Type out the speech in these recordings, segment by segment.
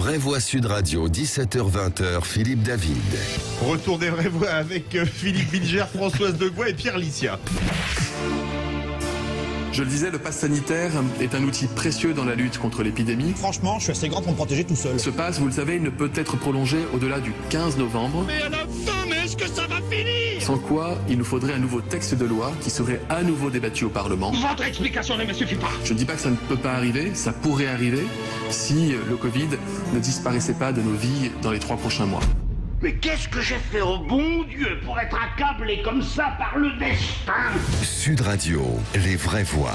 vraies voix Sud Radio, 17h-20h, Philippe David. Retour des vraies voix avec Philippe Bilger, Françoise Degois et Pierre Licia. Je le disais, le pass sanitaire est un outil précieux dans la lutte contre l'épidémie. Franchement, je suis assez grand pour me protéger tout seul. Ce pass, vous le savez, ne peut être prolongé au-delà du 15 novembre. Mais à la fin, mais est-ce que ça va finir? Sans quoi, il nous faudrait un nouveau texte de loi qui serait à nouveau débattu au Parlement. Votre explication ne me suffit pas. Je ne dis pas que ça ne peut pas arriver, ça pourrait arriver si le Covid ne disparaissait pas de nos vies dans les 3 prochains mois. Mais qu'est-ce que j'ai fait au bon Dieu pour être accablé comme ça par le destin? Sud Radio, les vraies voix.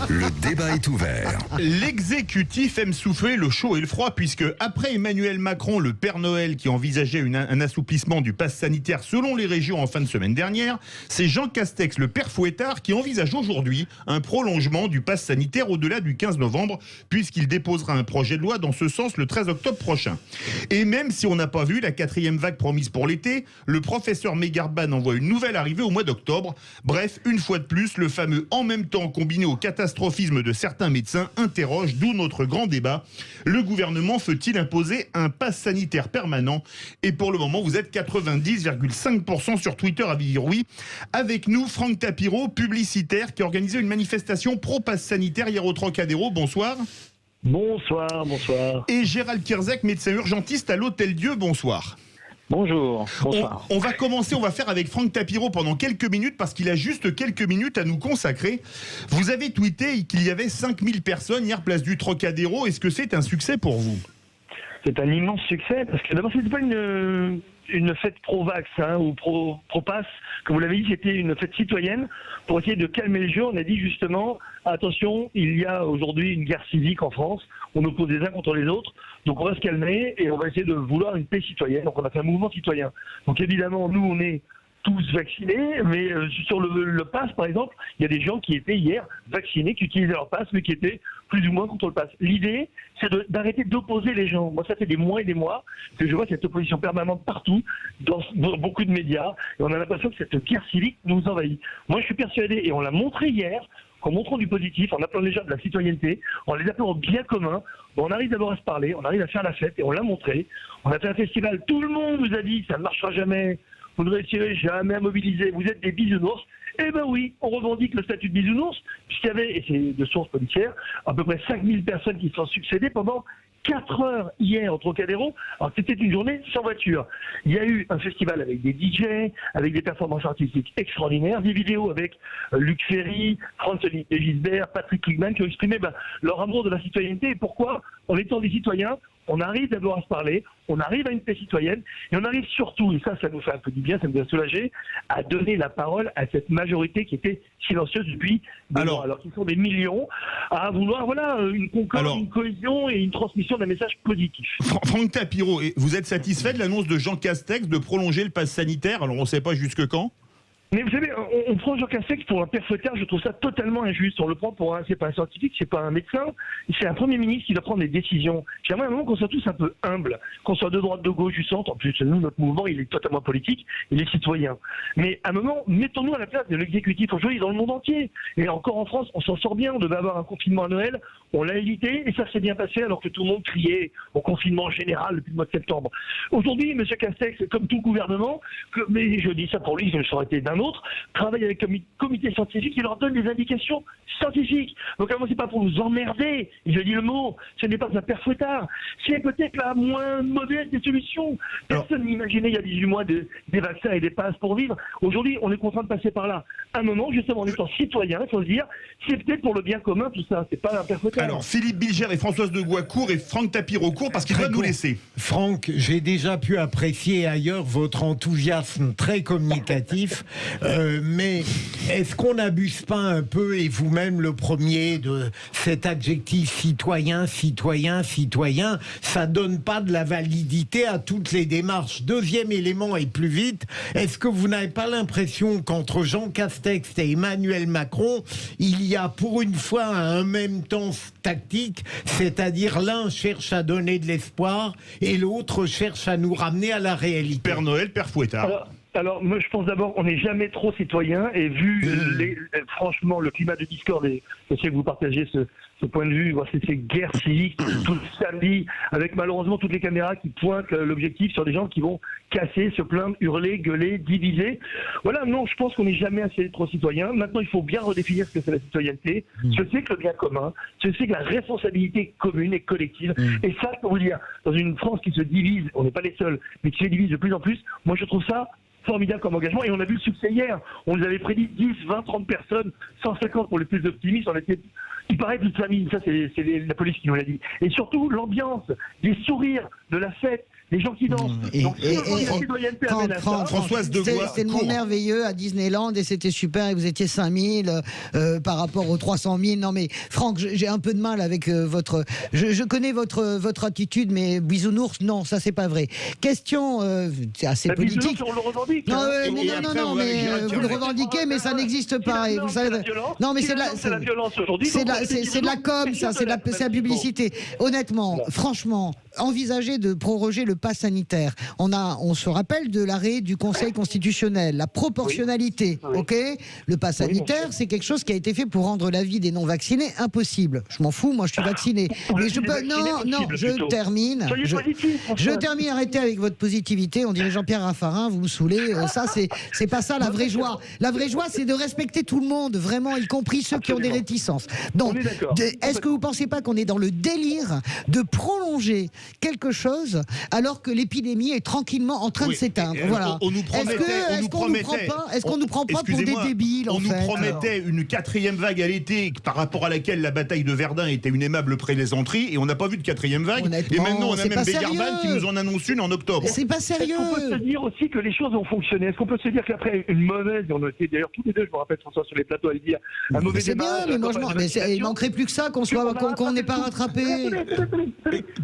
Le débat est ouvert. L'exécutif aime souffler le chaud et le froid puisque après Emmanuel Macron, le Père Noël qui envisageait un assouplissement du pass sanitaire selon les régions en fin de semaine dernière, c'est Jean Castex, le Père Fouettard, qui envisage aujourd'hui un prolongement du pass sanitaire au-delà du 15 novembre puisqu'il déposera un projet de loi dans ce sens le 13 octobre prochain. Et même si on n'a pas vu la 4e vague promise pour l'été, le professeur Megarban envoie une nouvelle arrivée au mois d'octobre. Bref, une fois de plus, le fameux « en même temps » combiné au catastrophisme de certains médecins interroge, d'où notre grand débat. Le gouvernement veut-il imposer un pass sanitaire permanent? Et pour le moment, vous êtes 90,5% sur Twitter à dire oui. Avec nous, Franck Tapiro, publicitaire, qui a organisé une manifestation pro-pass sanitaire hier au Trocadéro. Bonsoir. Bonsoir, bonsoir. Et Gérald Kierzek, médecin urgentiste à l'Hôtel Dieu. Bonsoir. Bonjour, bonsoir. On va commencer, on va faire avec Franck Tapiro pendant quelques minutes parce qu'il a juste quelques minutes à nous consacrer. Vous avez tweeté qu'il y avait 5000 personnes hier place du Trocadéro. Est-ce que c'est un succès pour vous? C'est un immense succès parce que d'abord c'était pas une fête pro-vax ou pro-pass, comme vous l'avez dit, c'était une fête citoyenne pour essayer de calmer le jeu. On a dit justement, attention, il y a aujourd'hui une guerre civique en France, on oppose les uns contre les autres, donc on va se calmer et on va essayer de vouloir une paix citoyenne. Donc on a fait un mouvement citoyen. Donc évidemment, nous on est tous vaccinés, mais sur le pass par exemple, il y a des gens qui étaient hier vaccinés, qui utilisaient leur pass, mais qui étaient plus ou moins contre le pass. L'idée, c'est d'arrêter d'opposer les gens. Moi, ça fait des mois et des mois que je vois cette opposition permanente partout, dans beaucoup de médias, et on a l'impression que cette guerre civique nous envahit. Moi, je suis persuadé, et on l'a montré hier, qu'en montrant du positif, en appelant les gens de la citoyenneté, en les appelant au bien commun, on arrive d'abord à se parler, on arrive à faire la fête, et on l'a montré. On a fait un festival, tout le monde nous a dit, ça ne marchera jamais, vous ne réussirez jamais à mobiliser, vous êtes des bisounours. Eh ben oui, on revendique le statut de bisounours, puisqu'il y avait, et c'est de sources policières, à peu près 5000 personnes qui se sont succédées pendant 4 heures hier au Trocadéro. Alors c'était une journée sans voiture. Il y a eu un festival avec des DJ, avec des performances artistiques extraordinaires, des vidéos avec Luc Ferry, Franz-Olivier Gisbert, Patrick Kligman qui ont exprimé leur amour de la citoyenneté et pourquoi, en étant des citoyens, on arrive d'abord à se parler, on arrive à une paix citoyenne, et on arrive surtout, et ça nous fait un peu du bien, ça nous a soulagé, à donner la parole à cette majorité qui était silencieuse depuis des mois, alors qu'ils sont des millions, à vouloir une concorde, une cohésion et une transmission d'un message positif. Franck Tapiro, vous êtes satisfait de l'annonce de Jean Castex de prolonger le pass sanitaire? Alors on ne sait pas jusque quand? Mais vous savez, on prend Jean Castex pour un Père Fouettard, je trouve ça totalement injuste. On le prend pour c'est pas un scientifique, c'est pas un médecin, c'est un Premier ministre qui doit prendre des décisions. J'aimerais à un moment qu'on soit tous un peu humbles, qu'on soit de droite, de gauche, du centre. En plus, nous, notre mouvement, il est totalement politique, il est citoyen. Mais à un moment, mettons-nous à la place de l'exécutif aujourd'hui dans le monde entier. Et encore en France, on s'en sort bien, on devait avoir un confinement à Noël, on l'a évité, et ça s'est bien passé alors que tout le monde criait au confinement général depuis le mois de septembre. Aujourd'hui, M. Castex, comme tout gouvernement, mais je dis ça pour lui, ça aurait été d'un autre, travaille avec un comité scientifique qui leur donne des indications scientifiques. Donc à moi, c'est pas pour nous emmerder, et je dis le mot, ce n'est pas un Père Fouettard, c'est peut-être la moins mauvaise des solutions. Personne n'imaginait il y a 18 mois des vaccins et des passes pour vivre. Aujourd'hui, on est contraint de passer par là. À un moment, justement, en étant citoyen, il faut se dire, c'est peut-être pour le bien commun tout ça, c'est pas un Père Fouettard. Alors, Philippe Bilger et Françoise Degois courent et Franck Tapiro court parce qu'il doit nous laisser. Franck, j'ai déjà pu apprécier ailleurs votre enthousiasme très communicatif, mais est-ce qu'on n'abuse pas un peu, et vous-même le premier, de cet adjectif citoyen, citoyen, citoyen? Ça donne pas de la validité à toutes les démarches. Deuxième élément, et plus vite, est-ce que vous n'avez pas l'impression qu'entre Jean Castex et Emmanuel Macron, il y a pour une fois un même temps tactique, c'est-à-dire l'un cherche à donner de l'espoir et l'autre cherche à nous ramener à la réalité? Père Noël, Père Fouettard. Alors, moi, je pense d'abord qu'on n'est jamais trop citoyen, et vu franchement le climat de discorde, et je sais que vous partagez ce point de vue, ces guerres civiques tout le samedi, avec malheureusement toutes les caméras qui pointent l'objectif sur des gens qui vont casser, se plaindre, hurler, gueuler, diviser. Voilà, non, je pense qu'on n'est jamais assez trop citoyen. Maintenant, il faut bien redéfinir ce que c'est la citoyenneté. Je sais que le bien commun, je sais que la responsabilité commune et collective, et ça, je peux vous dire, dans une France qui se divise, on n'est pas les seuls, mais qui se divise de plus en plus, moi je trouve ça formidable comme engagement, et on a vu le succès hier. On nous avait prédit 10, 20, 30 personnes, 150 pour les plus optimistes, on était, il paraît, plus de 5000, ça c'est la police qui nous l'a dit. Et surtout, l'ambiance, les sourires de la fête, les gens qui dansent. Françoise Degois. C'était le monde merveilleux à Disneyland, et c'était super, et vous étiez 5000 par rapport aux 300 000. Non mais Franck, j'ai un peu de mal avec votre... Je connais votre attitude, mais bisounours, non, ça c'est pas vrai. Question, c'est assez politique. On le revendique. Non, mais vous le revendiquez, mais ça n'existe pas. Et vous savez, non, mais c'est la violence aujourd'hui. C'est de la com, ça, c'est la publicité. Honnêtement, franchement, envisager de proroger le pass sanitaire. On se rappelle de l'arrêt du Conseil constitutionnel, la proportionnalité, ok ? Le pass sanitaire, c'est quelque chose qui a été fait pour rendre la vie des non-vaccinés impossible. Je m'en fous, moi je suis vacciné. Mais je peux... Non, je termine. Je termine, arrêtez avec votre positivité. On dirait Jean-Pierre Raffarin, vous me saoulez. Ça, c'est pas ça la vraie joie. La vraie joie, c'est de respecter tout le monde, vraiment, y compris ceux qui ont des réticences. Donc, est-ce que vous pensez pas qu'on est dans le délire de prolonger quelque chose alors que l'épidémie est tranquillement en train de s'éteindre? Voilà. Est-ce qu'on nous prend pas pour des débiles, on nous promettait une 4e vague à l'été, par rapport à laquelle la bataille de Verdun était une aimable plaisanterie, et on n'a pas vu de 4e vague. Et maintenant, on a même Bégarban qui nous en annonce une en octobre. C'est pas sérieux. Est-ce qu'on peut se dire aussi que les choses ont fonctionné? Est-ce qu'on peut se dire qu'après une mauvaise, et on a été d'ailleurs tous les deux, je me rappelle François sur les plateaux à le dire, un mauvais débat. C'est bien, mais il manquerait plus que ça, qu'on n'ait pas rattrapé.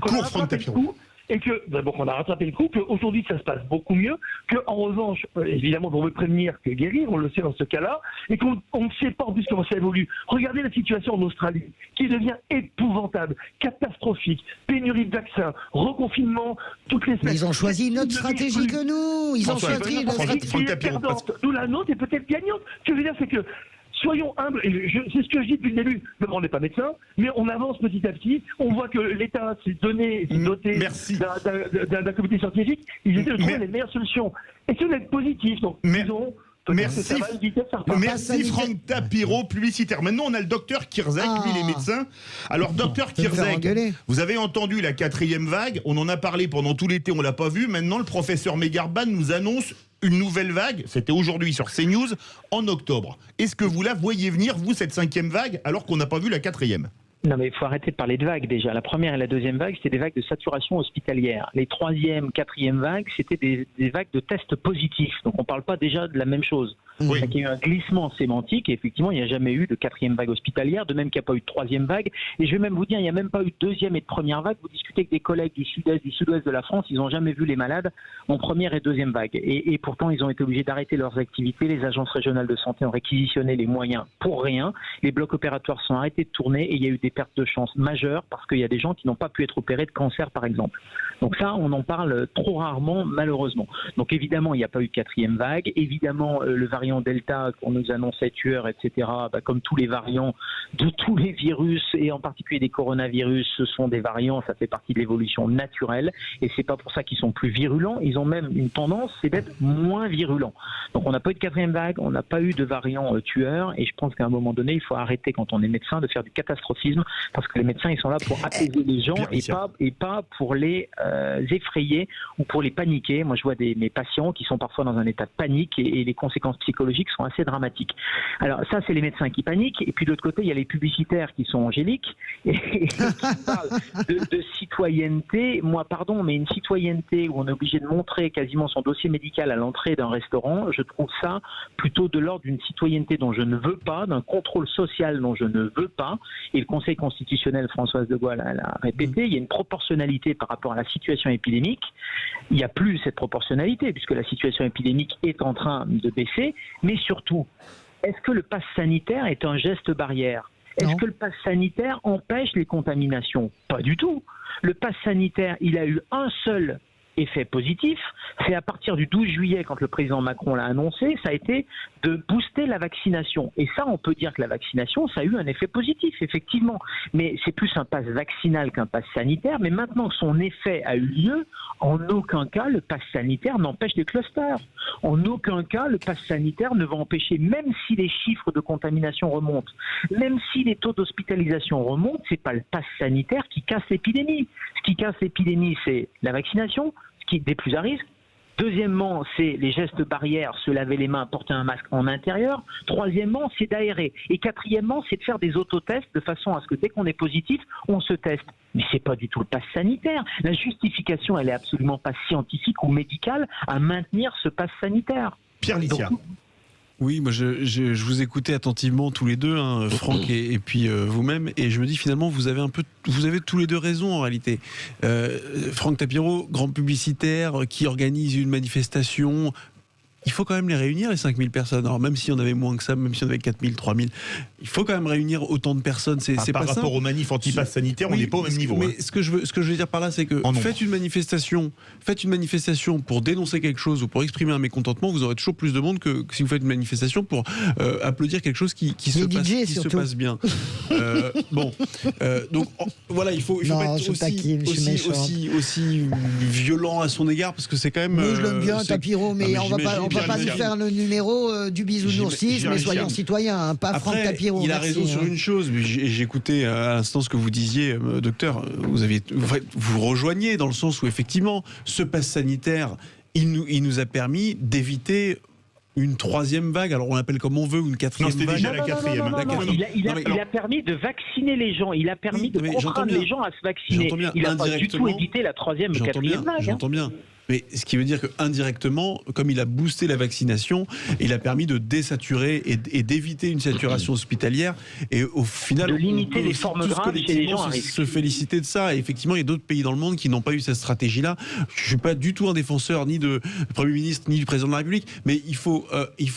Cours, Franck Tapiro. Et que, d'abord, qu'on a rattrapé le coup, qu'aujourd'hui ça se passe beaucoup mieux, qu'en revanche, évidemment, on veut prévenir que guérir, on le sait dans ce cas-là, et qu'on ne sait pas en plus comment ça évolue. Regardez la situation en Australie, qui devient épouvantable, catastrophique, pénurie de vaccins, reconfinement toutes les semaines. Mais ils ont choisi une autre stratégie que nous. Ils ont choisi une stratégie perdante. Nous, la nôtre est peut-être gagnante. Ce que je veux dire, c'est que soyons humbles, et c'est ce que je dis depuis le début. On n'est pas médecin, mais on avance petit à petit. On voit que l'État s'est doté d'un comité scientifique. Ils essaient de trouver les meilleures solutions. Et c'est d'être positif. Donc, disons. Merci Franck Tapiro, publicitaire. Maintenant, on a le docteur Kirzac, lui, les médecins. Alors, docteur Kirzac, vous avez entendu la 4e vague. On en a parlé pendant tout l'été, on l'a pas vu. Maintenant, le professeur Bégarban nous annonce une nouvelle vague. C'était aujourd'hui sur CNews, en octobre. Est-ce que vous la voyez venir, vous, cette 5e vague, alors qu'on n'a pas vu la 4e ? Non, mais il faut arrêter de parler de vagues déjà. La première et la deuxième vague, c'était des vagues de saturation hospitalière. Les 3e, 4e vagues, c'était des vagues de tests positifs. Donc on ne parle pas déjà de la même chose. Oui. Il y a eu un glissement sémantique, et effectivement, il n'y a jamais eu de 4e vague hospitalière, de même qu'il n'y a pas eu de 3e vague. Et je vais même vous dire, il n'y a même pas eu de 2e et de 1re vague. Vous discutez avec des collègues du sud-est, du sud-ouest de la France, ils n'ont jamais vu les malades en 1re et 2e vague. Et pourtant, ils ont été obligés d'arrêter leurs activités. Les agences régionales de santé ont réquisitionné les moyens pour rien. Les blocs opératoires sont arrêtés de tourner, et il y a eu des pertes de chance majeures parce qu'il y a des gens qui n'ont pas pu être opérés de cancer, par exemple. Donc ça, on en parle trop rarement, malheureusement. Donc évidemment, il n'y a pas eu de 4e vague. Évidemment, le variant Delta qu'on nous annonçait tueur, etc., comme tous les variants de tous les virus, et en particulier des coronavirus, ce sont des variants, ça fait partie de l'évolution naturelle, et c'est pas pour ça qu'ils sont plus virulents. Ils ont même une tendance, c'est d'être moins virulents. Donc on n'a pas eu de 4e vague, on n'a pas eu de variant tueur, et je pense qu'à un moment donné, il faut arrêter, quand on est médecin, de faire du catastrophisme, parce que les médecins, ils sont là pour apaiser les gens et pas pour les effrayer ou pour les paniquer. Moi, je vois mes patients qui sont parfois dans un état de panique, et les conséquences psychologiques sont assez dramatiques. Alors ça, c'est les médecins qui paniquent, et puis de l'autre côté, il y a les publicitaires qui sont angéliques et qui parlent de citoyenneté. Moi, pardon, mais une citoyenneté où on est obligé de montrer quasiment son dossier médical à l'entrée d'un restaurant, je trouve ça plutôt de l'ordre d'une citoyenneté dont je ne veux pas, d'un contrôle social dont je ne veux pas, et le Conseil constitutionnel, Françoise Degois l'a répété, il y a une proportionnalité par rapport à la situation épidémique. Il n'y a plus cette proportionnalité puisque la situation épidémique est en train de baisser, mais surtout, est-ce que le pass sanitaire est un geste barrière ? Est-ce que le pass sanitaire empêche les contaminations ? Pas du tout. Le pass sanitaire, il a eu un seul effet positif, c'est à partir du 12 juillet, quand le président Macron l'a annoncé, ça a été de booster la vaccination. Et ça, on peut dire que la vaccination, ça a eu un effet positif, effectivement. Mais c'est plus un pass vaccinal qu'un pass sanitaire. Mais maintenant que son effet a eu lieu, en aucun cas, le pass sanitaire n'empêche les clusters. En aucun cas, le pass sanitaire ne va empêcher, même si les chiffres de contamination remontent, même si les taux d'hospitalisation remontent, c'est pas le pass sanitaire qui casse l'épidémie. Ce qui casse l'épidémie, c'est la vaccination, ce qui est des plus à risque. Deuxièmement, c'est les gestes barrières, se laver les mains, porter un masque en intérieur. Troisièmement, c'est d'aérer. Et quatrièmement, c'est de faire des autotests de façon à ce que dès qu'on est positif, on se teste. Mais c'est pas du tout le pass sanitaire. La justification, elle est absolument pas scientifique ou médicale à maintenir ce pass sanitaire. Pierre Lissière. Oui, moi je vous écoutais attentivement tous les deux, hein, Franck et puis vous-même, et je me dis finalement vous avez tous les deux raison en réalité. Franck Tapiro, grand publicitaire qui organise une manifestation. Il faut quand même les réunir, les 5000 personnes. Alors même si on avait moins que ça, même si on avait 4000, 3000, il faut quand même réunir autant de personnes. C'est par pas rapport simple. aux manifs anti-pass sanitaire, on n'est pas au même niveau. Mais ce que je veux dire par là, c'est que faites une manifestation pour dénoncer quelque chose ou pour exprimer un mécontentement, vous aurez toujours plus de monde que si vous faites une manifestation pour applaudir quelque chose qui se passe bien. Donc voilà, il faut pas être aussi violent à son égard, parce que c'est quand même... Moi je l'aime bien, Tapiro, mais on va pas nous faire le numéro du bisounours, mais soyons citoyens, hein, pas Franck Tapiro. Il a raison sur une chose, j'écoutais à l'instant ce que vous disiez, docteur, vous rejoignez dans le sens où effectivement, ce pass sanitaire, il nous a permis d'éviter une troisième vague, alors on l'appelle comme on veut, ou une quatrième vague. Non, c'était déjà la quatrième. Il a permis de vacciner les gens, il a permis de contraindre les gens à se vacciner. Il n'a pas du tout évité la troisième ou quatrième vague. J'entends bien. Mais ce qui veut dire qu'indirectement, comme il a boosté la vaccination, il a permis de désaturer et d'éviter une saturation hospitalière. Et au final, de limiter les formes graves chez les gens. Se féliciter de ça. Et effectivement, il y a d'autres pays dans le monde qui n'ont pas eu cette stratégie-là. Je ne suis pas du tout un défenseur ni du Premier ministre ni du Président de la République, mais il faut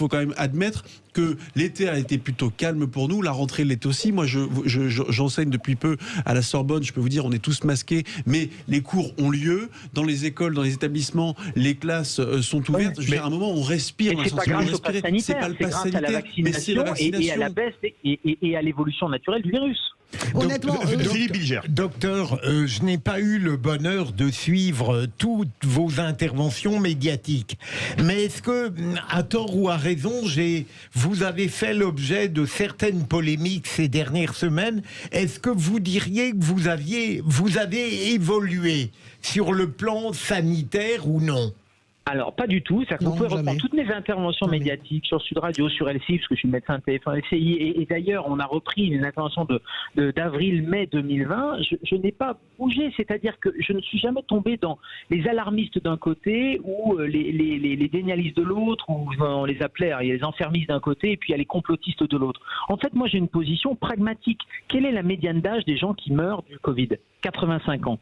quand même admettre que l'été a été plutôt calme pour nous. La rentrée l'est aussi. Moi, j'enseigne depuis peu à la Sorbonne. Je peux vous dire, on est tous masqués, mais les cours ont lieu. Dans les écoles, dans les établissements, les classes sont ouvertes. Je veux dire, à un moment, on respire. C'est pas grâce au pass sanitaire, c'est grâce à la vaccination et à la baisse et à l'évolution naturelle du virus. Honnêtement, Philippe Bilger. Docteur, je n'ai pas eu le bonheur de suivre toutes vos interventions médiatiques. Mais est-ce que, à tort ou à raison, vous avez fait l'objet de certaines polémiques ces dernières semaines? Est-ce que vous diriez que vous avez évolué sur le plan sanitaire ou non? Alors, pas du tout. C'est-à-dire qu'on pouvait reprendre toutes mes interventions médiatiques sur Sud Radio, sur LCI, parce que je suis médecin de TF1 LCI, et d'ailleurs, on a repris une intervention d'avril-mai 2020. Je n'ai pas bougé, c'est-à-dire que je ne suis jamais tombé dans les alarmistes d'un côté, ou les dénialistes de l'autre, ou on les appelait, il y a les enfermistes d'un côté, et puis il y a les complotistes de l'autre. En fait, moi, j'ai une position pragmatique. Quelle est la médiane d'âge des gens qui meurent du Covid? 85 ans.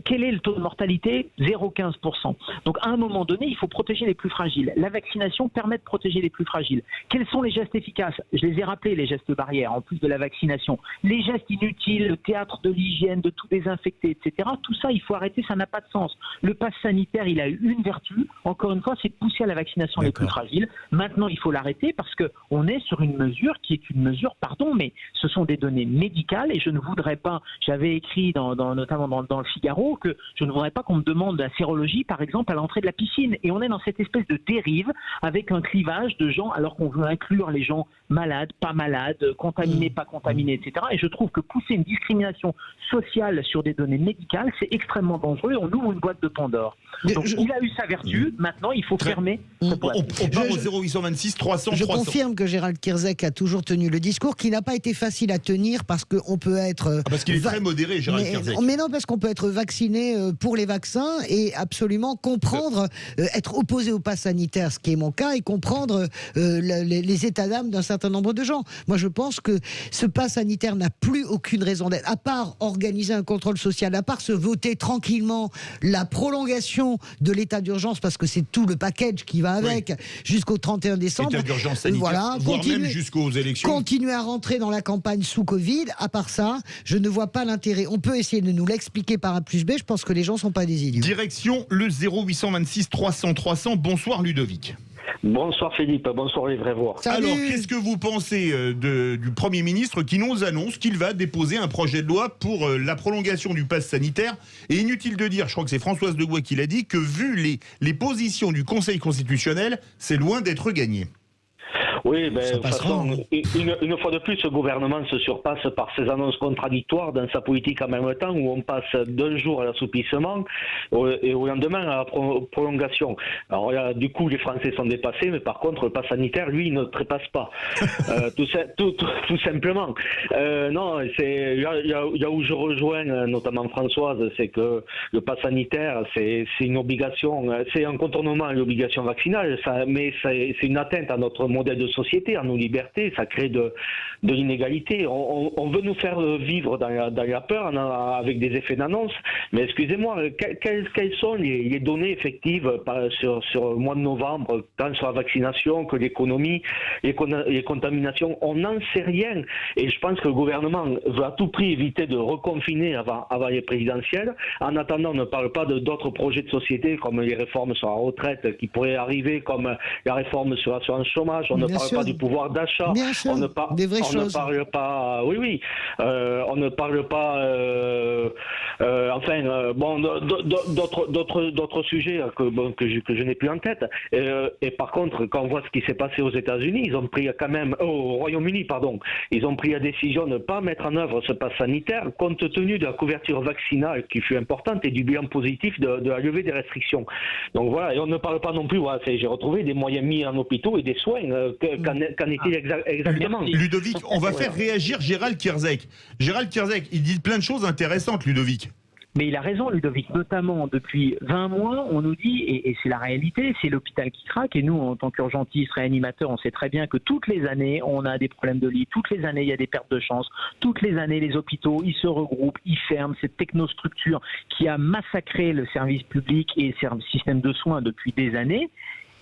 Quel est le taux de mortalité? 0,15%. Donc à un moment donné, il faut protéger les plus fragiles. La vaccination permet de protéger les plus fragiles. Quels sont les gestes efficaces? Je les ai rappelés, les gestes barrières, en plus de la vaccination. Les gestes inutiles, le théâtre de l'hygiène, de tout désinfecter, etc. Tout ça, il faut arrêter, ça n'a pas de sens. Le pass sanitaire, il a eu une vertu, encore une fois, c'est de pousser à la vaccination les plus fragiles. Maintenant, il faut l'arrêter parce qu'on est sur une mesure qui est une mesure, mais ce sont des données médicales et je ne voudrais pas, j'avais écrit notamment dans le Figaro, que je ne voudrais pas qu'on me demande la sérologie, par exemple, à l'entrée de la piscine. Et on est dans cette espèce de dérive avec un clivage de gens, alors qu'on veut inclure les gens malades, pas malades, contaminés, pas contaminés, etc. Et je trouve que pousser une discrimination sociale sur des données médicales, c'est extrêmement dangereux. On ouvre une boîte de Pandore. Donc il a eu sa vertu, maintenant il faut fermer cette boîte. On part au 0826 300 Je 300. confirme que Gérald Kierzek a toujours tenu le discours, qui n'a pas été facile à tenir parce qu'on peut être... parce qu'il est très modéré, Gérald Kierzek. Mais non, parce qu'on peut être vacciné pour les vaccins et absolument comprendre, être opposé au pass sanitaire, ce qui est mon cas, et comprendre les états d'âme d'un certain nombre de gens. Moi, je pense que ce pass sanitaire n'a plus aucune raison d'être, à part organiser un contrôle social, à part se voter tranquillement la prolongation de l'état d'urgence, parce que c'est tout le package qui va avec, jusqu'au 31 décembre. État d'urgence sanitaire, voire même jusqu'aux élections. Continuer à rentrer dans la campagne sous Covid, à part ça, je ne vois pas l'intérêt. On peut essayer de nous l'expliquer par par A plus B, je pense que les gens ne sont pas des idiots. Direction le 0826 300 300. Bonsoir Ludovic. Bonsoir Philippe, bonsoir les vrais voix. Salut. Alors, qu'est-ce que vous pensez du Premier ministre qui nous annonce qu'il va déposer un projet de loi pour la prolongation du pass sanitaire? Et inutile de dire, je crois que c'est Françoise Degois qui l'a dit, que vu les positions du Conseil constitutionnel, c'est loin d'être gagné. Oui, de toute façon, une fois de plus, ce gouvernement se surpasse par ses annonces contradictoires dans sa politique en même temps, où on passe d'un jour à l'assouplissement et au lendemain à la prolongation. Alors là, du coup, les Français sont dépassés, mais par contre, le pass sanitaire, lui, il ne trépasse pas. Tout simplement. Non, là où je rejoins notamment Françoise, c'est que le pass sanitaire, c'est une obligation, c'est un contournement à l'obligation vaccinale, mais c'est une atteinte à notre modèle de société, à nos libertés, ça crée de l'inégalité. On veut nous faire vivre dans la peur avec des effets d'annonce, mais excusez-moi, quelles sont les données effectives sur le mois de novembre, tant sur la vaccination que l'économie, les contaminations, on n'en sait rien. Et je pense que le gouvernement veut à tout prix éviter de reconfiner avant les présidentielles. En attendant, on ne parle pas d'autres projets de société comme les réformes sur la retraite qui pourraient arriver, comme la réforme sur l'assurance chômage. On ne parle pas du pouvoir d'achat. On ne parle pas. Oui. On ne parle pas. D'autres sujets que je n'ai plus en tête. Et par contre, quand on voit ce qui s'est passé aux États-Unis, ils ont pris quand même au Royaume-Uni, pardon, ils ont pris la décision de ne pas mettre en œuvre ce pass sanitaire compte tenu de la couverture vaccinale qui fut importante et du bilan positif de la levée des restrictions. Donc voilà, et on ne parle pas non plus. Voilà, j'ai retrouvé des moyens mis en hôpitaux et des soins. Qu'en est-il exactement? Ludovic, on va faire réagir Gérald Kierzek. Gérald Kierzek, il dit plein de choses intéressantes, Ludovic. Mais il a raison, Ludovic, notamment depuis 20 mois, on nous dit, et c'est la réalité, c'est l'hôpital qui craque, et nous, en tant qu'urgentistes, réanimateurs, on sait très bien que toutes les années, on a des problèmes de lit, toutes les années, il y a des pertes de chance, toutes les années, les hôpitaux, ils se regroupent, ils ferment, cette technostructure qui a massacré le service public et le système de soins depuis des années.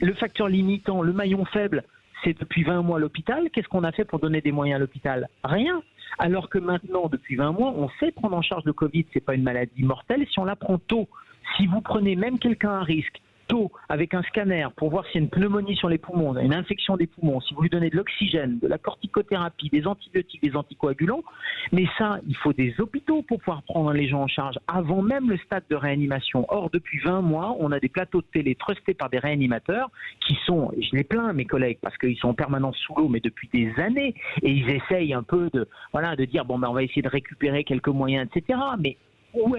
Le facteur limitant, le maillon faible, c'est depuis 20 mois l'hôpital. Qu'est-ce qu'on a fait pour donner des moyens à l'hôpital? Rien. Alors que maintenant, depuis 20 mois, on sait prendre en charge le Covid, c'est pas une maladie mortelle. Si on la prend tôt, si vous prenez même quelqu'un à risque, tôt, avec un scanner, pour voir s'il y a une pneumonie sur les poumons, une infection des poumons, si vous lui donnez de l'oxygène, de la corticothérapie, des antibiotiques, des anticoagulants, mais ça, il faut des hôpitaux pour pouvoir prendre les gens en charge, avant même le stade de réanimation. Or, depuis 20 mois, on a des plateaux de télé trustés par des réanimateurs qui sont, et je les plains, mes collègues, parce qu'ils sont en permanence sous l'eau, mais depuis des années, et ils essayent un peu de dire, bon, ben, on va essayer de récupérer quelques moyens, etc., mais où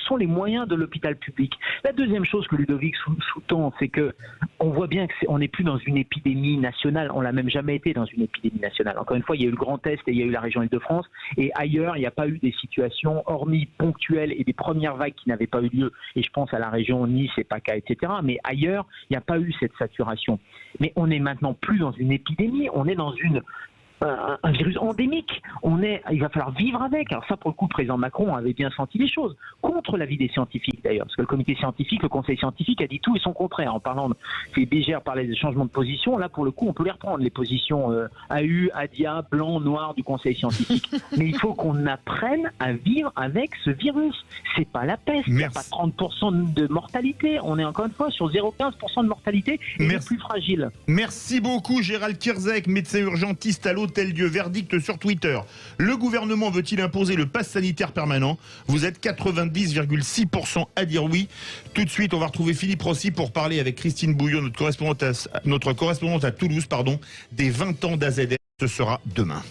sont les moyens de l'hôpital public? La deuxième chose que Ludovic sous-tend, c'est que on voit bien qu'on n'est plus dans une épidémie nationale. On l'a même jamais été dans une épidémie nationale. Encore une fois, il y a eu le Grand Est et il y a eu la région Île-de-France. Et ailleurs, il n'y a pas eu des situations, hormis ponctuelles et des premières vagues qui n'avaient pas eu lieu. Et je pense à la région Nice et PACA, etc. Mais ailleurs, il n'y a pas eu cette saturation. Mais on n'est maintenant plus dans une épidémie. On est dans un virus endémique. Il va falloir vivre avec. Alors ça, pour le coup, le président Macron avait bien senti les choses. Contre l'avis des scientifiques, d'ailleurs. Parce que le comité scientifique, le conseil scientifique a dit tout et son contraire. En parlant Bégère parlait des changements de position. Là, pour le coup, on peut les reprendre. Les positions AU, ADIA, blanc, noir du conseil scientifique. Mais il faut qu'on apprenne à vivre avec ce virus. C'est pas la peste. Il n'y a pas 30% de mortalité. On est encore une fois sur 0,15% de mortalité et les plus fragiles. Merci beaucoup, Gérald Kierzek, médecin urgentiste à l'Hôtel-Dieu. Verdict sur Twitter. Le gouvernement veut-il imposer le pass sanitaire permanent? Vous êtes 90,6% à dire oui. Tout de suite, on va retrouver Philippe Rossi pour parler avec Christine Bouillon, notre correspondante à Toulouse, des 20 ans d'AZF. Ce sera demain.